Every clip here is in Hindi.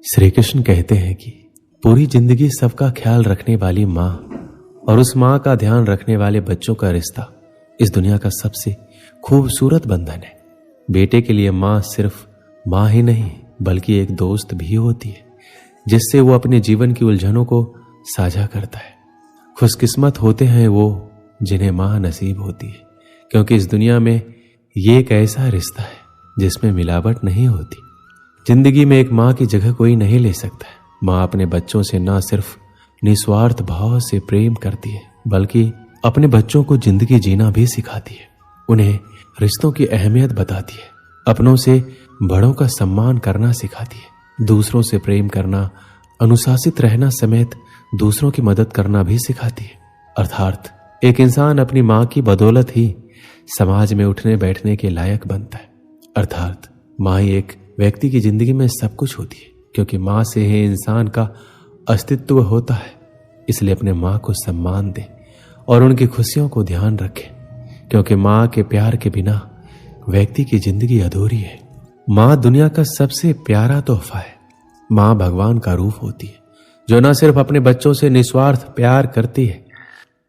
श्री कृष्ण कहते हैं कि पूरी जिंदगी सबका ख्याल रखने वाली माँ और उस माँ का ध्यान रखने वाले बच्चों का रिश्ता इस दुनिया का सबसे खूबसूरत बंधन है। बेटे के लिए माँ सिर्फ माँ ही नहीं बल्कि एक दोस्त भी होती है, जिससे वो अपने जीवन की उलझनों को साझा करता है। खुशकिस्मत होते हैं वो जिन्हें माँ नसीब होती है, क्योंकि इस दुनिया में ये एक ऐसा रिश्ता है जिसमें मिलावट नहीं होती। जिंदगी में एक माँ की जगह कोई नहीं ले सकता है। माँ अपने बच्चों से ना सिर्फ निस्वार्थ भाव से प्रेम करती है बल्कि अपने बच्चों को जिंदगी जीना भी सिखाती है। उन्हें रिश्तों की अहमियत बताती है, अपनों से बड़ों का सम्मान करना सिखाती है, दूसरों से प्रेम करना, अनुशासित रहना समेत दूसरों की मदद करना भी सिखाती है। अर्थात एक इंसान अपनी माँ की बदौलत ही समाज में उठने बैठने के लायक बनता है। अर्थात माँ ही एक व्यक्ति की जिंदगी में सब कुछ होती है, क्योंकि माँ से ही इंसान का अस्तित्व होता है। इसलिए अपने माँ को सम्मान दें और उनकी खुशियों को ध्यान रखें, क्योंकि माँ के प्यार के बिना व्यक्ति की जिंदगी अधूरी है। माँ दुनिया का सबसे प्यारा तोहफा है। माँ भगवान का रूप होती है, जो न सिर्फ अपने बच्चों से निस्वार्थ प्यार करती है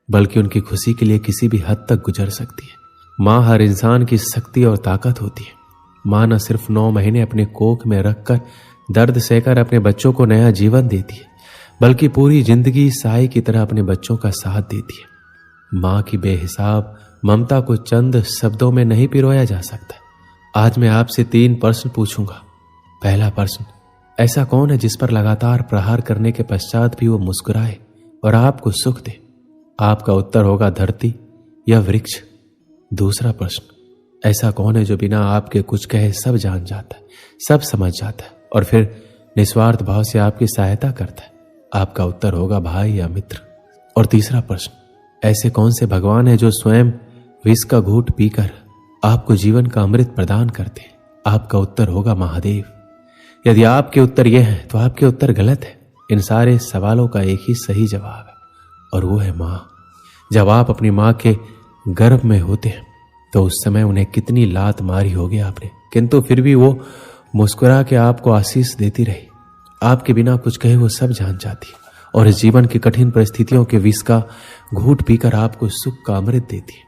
बल्कि उनकी खुशी के लिए किसी भी हद तक गुजर सकती है। माँ हर इंसान की शक्ति और ताकत होती है। माँ न सिर्फ 9 महीने अपने कोख में रखकर दर्द सहकर अपने बच्चों को नया जीवन देती है, बल्कि पूरी जिंदगी साई की तरह अपने बच्चों का साथ देती है। माँ की बेहिसाब ममता को चंद शब्दों में नहीं पिरोया जा सकता। आज मैं आपसे 3 प्रश्न पूछूंगा। पहला प्रश्न, ऐसा कौन है जिस पर लगातार प्रहार करने के पश्चात भी वो मुस्कुराए और आपको सुख दे? आपका उत्तर होगा धरती या वृक्ष। दूसरा प्रश्न, ऐसा कौन है जो बिना आपके कुछ कहे सब जान जाता है, सब समझ जाता है और फिर निस्वार्थ भाव से आपकी सहायता करता है? आपका उत्तर होगा भाई या मित्र। और तीसरा प्रश्न, ऐसे कौन से भगवान है जो स्वयं विष का घूंट पीकर आपको जीवन का अमृत प्रदान करते हैं? आपका उत्तर होगा महादेव। यदि आपके उत्तर यह है तो आपके उत्तर गलत है। इन सारे सवालों का एक ही सही जवाब है और वो है माँ। जब आप अपनी माँ के गर्भ में होते हैं तो उस समय उन्हें कितनी लात मारी होगी आपने, किंतु फिर भी वो मुस्कुरा के आपको आशीष देती रही। आपके बिना कुछ कहे वो सब जान जाती और इस जीवन की कठिन परिस्थितियों के विष का घूंट पीकर आपको सुख का अमृत देती है।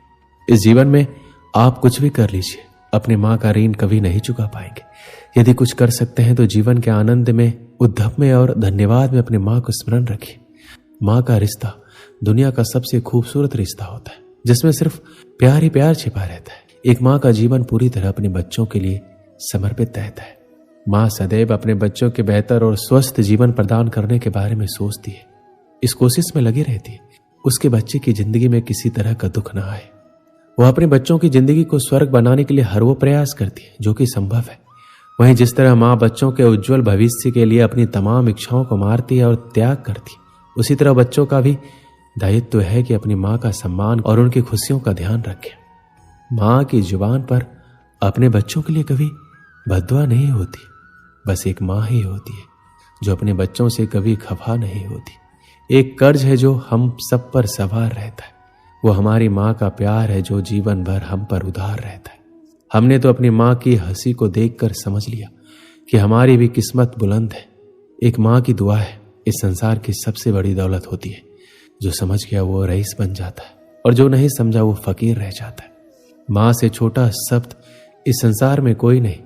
इस जीवन में आप कुछ भी कर लीजिए, अपनी माँ का ऋण कभी नहीं चुका पाएंगे। यदि कुछ कर सकते हैं तो जीवन के आनंद में, उद्धव में और धन्यवाद में अपनी माँ को स्मरण रखिए। माँ का रिश्ता दुनिया का सबसे खूबसूरत रिश्ता होता है, जिसमें सिर्फ प्यार ही प्यार छिपा रहता है। एक माँ का जीवन पूरी तरह अपने बच्चों के लिए समर्पित रहता है। माँ सदैव अपने बच्चों के बेहतर और स्वस्थ जीवन प्रदान करने के बारे में सोचती है, इस कोशिश में लगी रहती है उसके बच्चे की जिंदगी में किसी तरह का दुख ना आए। वह अपने बच्चों की जिंदगी को स्वर्ग बनाने के लिए हर वो प्रयास करती है जो कि संभव है। वहीं जिस तरह माँ बच्चों के उज्जवल भविष्य के लिए अपनी तमाम इच्छाओं को मारती है और त्याग करती है, उसी तरह बच्चों का भी दायित्व है कि अपनी माँ का सम्मान और उनकी खुशियों का ध्यान रखें। माँ की जुबान पर अपने बच्चों के लिए कभी बद्दुआ नहीं होती, बस एक माँ ही होती है जो अपने बच्चों से कभी खफा नहीं होती। एक कर्ज है जो हम सब पर सवार रहता है, वो हमारी माँ का प्यार है जो जीवन भर हम पर उधार रहता है। हमने तो अपनी माँ की हंसी को देखकर समझ लिया कि हमारी भी किस्मत बुलंद है। एक माँ की दुआ है इस संसार की सबसे बड़ी दौलत होती है। जो समझ गया वो रईस बन जाता है और जो नहीं समझा वो फकीर रह जाता है। माँ से छोटा शब्द इस संसार में कोई नहीं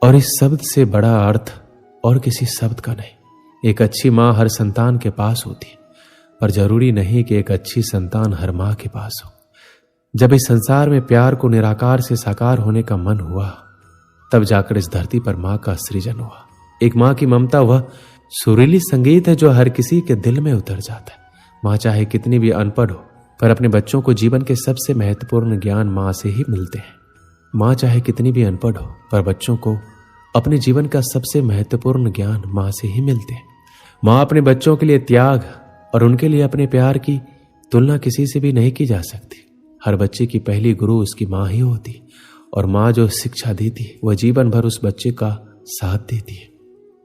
और इस शब्द से बड़ा अर्थ और किसी शब्द का नहीं। एक अच्छी माँ हर संतान के पास होती है, पर जरूरी नहीं कि एक अच्छी संतान हर माँ के पास हो। जब इस संसार में प्यार को निराकार से साकार होने का मन हुआ, तब जाकर इस धरती पर माँ का सृजन हुआ। एक माँ की ममता वह सुरीली संगीत है जो हर किसी के दिल में उतर जाता है। माँ चाहे कितनी भी अनपढ़ हो, पर अपने बच्चों को जीवन के सबसे महत्वपूर्ण ज्ञान माँ से ही मिलते हैं। माँ चाहे कितनी भी अनपढ़ हो, पर बच्चों को अपने जीवन का सबसे महत्वपूर्ण ज्ञान माँ से ही मिलते हैं। माँ अपने बच्चों के लिए त्याग और उनके लिए अपने प्यार की तुलना किसी से भी नहीं की जा सकती। हर बच्चे की पहली गुरु उसकी माँ ही होती है और माँ जो शिक्षा देती है वह जीवन भर उस बच्चे का साथ देती है।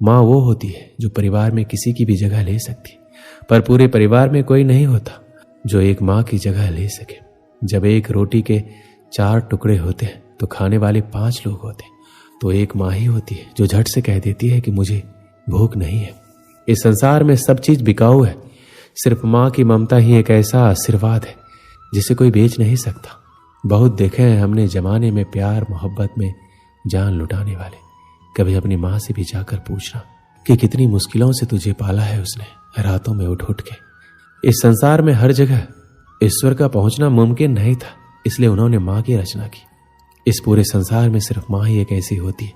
माँ वो होती है जो परिवार में किसी की भी जगह ले सकती है, पर पूरे परिवार में कोई नहीं होता जो एक माँ की जगह ले सके। जब एक रोटी के 4 टुकड़े होते हैं तो खाने वाले 5 लोग होते हैं, तो एक माँ ही होती है जो झट से कह देती है कि मुझे भूख नहीं है। इस संसार में सब चीज बिकाऊ है, सिर्फ माँ की ममता ही एक ऐसा आशीर्वाद है जिसे कोई बेच नहीं सकता। बहुत देखे हैं हमने जमाने में प्यार मोहब्बत में जान लुटाने वाले। कभी अपनी माँ से भी जाकर पूछना कि कितनी मुश्किलों से तुझे पाला है उसने, रातों में उठ उठ के। इस संसार में हर जगह ईश्वर का पहुंचना मुमकिन नहीं था, इसलिए उन्होंने माँ की रचना की। इस पूरे संसार में सिर्फ माँ ही एक ऐसी होती है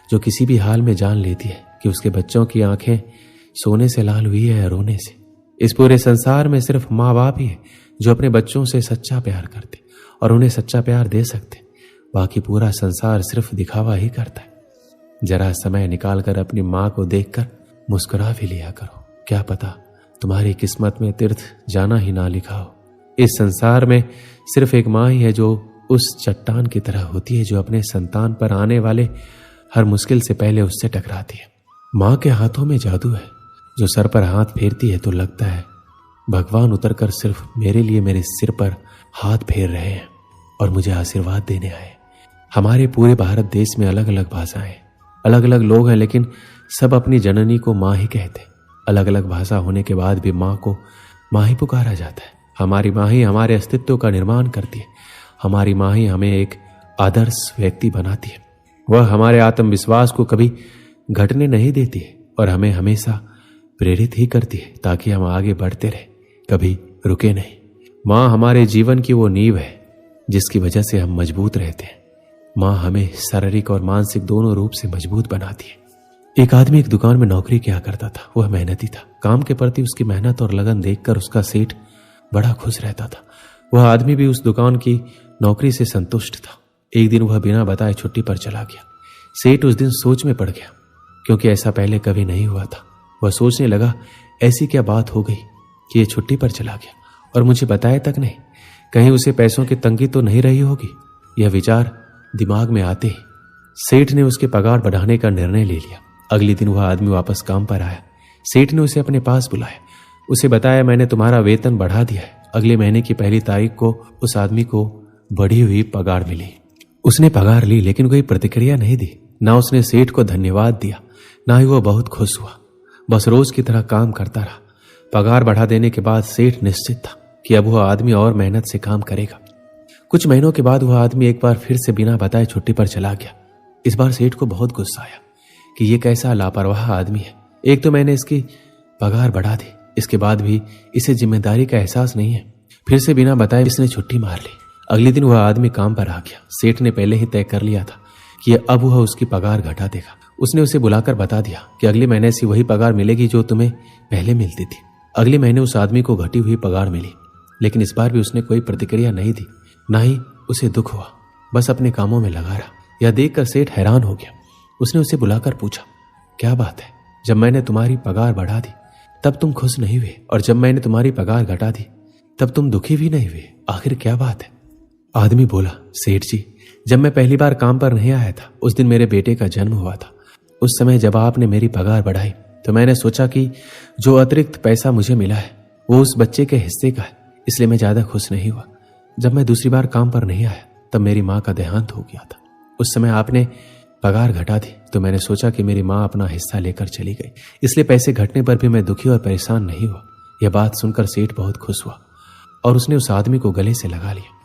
जो किसी भी हाल में जान लेती है कि उसके बच्चों की आंखें सोने से लाल हुई है या रोने से। इस पूरे संसार में सिर्फ माँ बाप ही है जो अपने बच्चों से सच्चा प्यार करते और उन्हें सच्चा प्यार दे सकते। बाकी पूरा संसार सिर्फ दिखावा ही करता है। जरा समय निकालकर अपनी माँ को देखकर मुस्कुरा भी लिया करो, क्या पता तुम्हारी किस्मत में तीर्थ जाना ही ना लिखा हो। इस संसार में सिर्फ एक माँ ही है जो उस चट्टान की तरह होती है जो अपने संतान पर आने वाले हर मुश्किल से पहले उससे टकराती है। माँ के हाथों में जादू है, जो सर पर हाथ फेरती है तो लगता है भगवान उतरकर सिर्फ मेरे लिए मेरे सिर पर हाथ फेर रहे हैं और मुझे आशीर्वाद देने आए। हमारे पूरे भारत देश में अलग अलग भाषाएं, अलग अलग लोग हैं, लेकिन सब अपनी जननी को माँ ही कहते। अलग अलग भाषा होने के बाद भी माँ को माँ ही पुकारा जाता है। हमारी माँ ही हमारे अस्तित्व का निर्माण करती है। हमारी माँ ही हमें एक आदर्श व्यक्ति बनाती है। वह हमारे आत्मविश्वास को कभी घटने नहीं देती है और हमें हमेशा प्रेरित ही करती है ताकि हम आगे बढ़ते रहे, कभी रुके नहीं। माँ हमारे जीवन की वो नींव है जिसकी वजह से हम मजबूत रहते हैं। माँ हमें शारीरिक और मानसिक दोनों रूप से मजबूत बनाती है। एक आदमी एक दुकान में नौकरी किया करता था। वह मेहनती था। काम के प्रति उसकी मेहनत और लगन देखकर उसका सेठ बड़ा खुश रहता था। वह आदमी भी उस दुकान की नौकरी से संतुष्ट था। एक दिन वह बिना बताए छुट्टी पर चला गया। सेठ उस दिन सोच में पड़ गया, क्योंकि ऐसा पहले कभी नहीं हुआ था। वह सोचने लगा, ऐसी क्या बात हो गई कि ये छुट्टी पर चला गया और मुझे बताया तक नहीं। कहीं उसे पैसों की तंगी तो नहीं रही होगी। यह विचार दिमाग में आते ही सेठ ने उसके पगार बढ़ाने का निर्णय ले लिया। अगले दिन वह आदमी वापस काम पर आया। सेठ ने उसे अपने पास बुलाया, उसे बताया, मैंने तुम्हारा वेतन बढ़ा दिया है। अगले महीने की 1 तारीख को उस आदमी को बढ़ी हुई पगार मिली। उसने पगार ली, लेकिन कोई प्रतिक्रिया नहीं दी। ना उसने सेठ को धन्यवाद दिया, ना ही वह बहुत खुश हुआ। बस रोज की तरह काम करता रहा। पगार बढ़ा देने के बाद सेठ निश्चित था कि अब वह आदमी और मेहनत से काम करेगा। कुछ महीनों के बाद वह आदमी एक बार फिर से बिना बताए छुट्टी पर चला गया। इस बार सेठ को बहुत गुस्सा आया कि यह कैसा लापरवाह आदमी है। एक तो मैंने इसकी पगार बढ़ा दी, इसके बाद भी इसे जिम्मेदारी का एहसास नहीं है। फिर से बिना बताए इसने छुट्टी मार ली। अगले दिन वह आदमी काम पर आ गया। सेठ ने पहले ही तय कर लिया था कि अब वह उसकी पगार घटा देगा। उसने उसे बुलाकर बता दिया कि अगले महीने से वही पगार मिलेगी जो तुम्हें पहले मिलती थी। अगले महीने उस आदमी को घटी हुई पगार मिली, लेकिन इस बार भी उसने कोई प्रतिक्रिया नहीं दी, ना ही उसे दुख हुआ। बस अपने कामों में लगा रहा। यह देखकर सेठ हैरान हो गया। उसने उसे बुलाकर पूछा, क्या बात है, जब मैंने तुम्हारी पगार बढ़ा दी तब तुम खुश नहीं हुए, और जब मैंने तुम्हारी पगार घटा दी तब तुम दुखी भी नहीं हुए। आखिर क्या बात है? आदमी बोला, सेठ जी, जब मैं पहली बार काम पर नहीं आया था उस दिन मेरे बेटे का जन्म हुआ था। उस समय जब आपने मेरी पगार बढ़ाई तो मैंने सोचा कि जो अतिरिक्त पैसा मुझे मिला है वो उस बच्चे के हिस्से का है, इसलिए मैं ज्यादा खुश नहीं हुआ। जब मैं दूसरी बार काम पर नहीं आया तब मेरी माँ का देहांत हो गया था। उस समय आपने पगार घटा दी तो मैंने सोचा कि मेरी माँ अपना हिस्सा लेकर चली गई, इसलिए पैसे घटने पर भी मैं दुखी और परेशान नहीं हुआ। यह बात सुनकर सेठ बहुत खुश हुआ और उसने उस आदमी को गले से लगा लिया।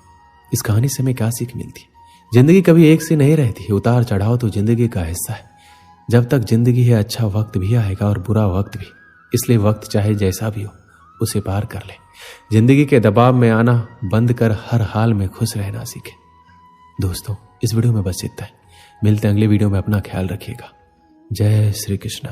इस कहानी से हमें क्या सीख मिलती? जिंदगी कभी एक सी नहीं रहती। उतार चढ़ाव तो जिंदगी का हिस्सा है। जब तक जिंदगी है अच्छा वक्त भी आएगा और बुरा वक्त भी, इसलिए वक्त चाहे जैसा भी हो उसे पार कर ले। जिंदगी के दबाव में आना बंद कर हर हाल में खुश रहना सीखे। दोस्तों, इस वीडियो में बस इतना है। मिलते हैं अगले वीडियो में। अपना ख्याल रखिएगा। जय श्री कृष्ण।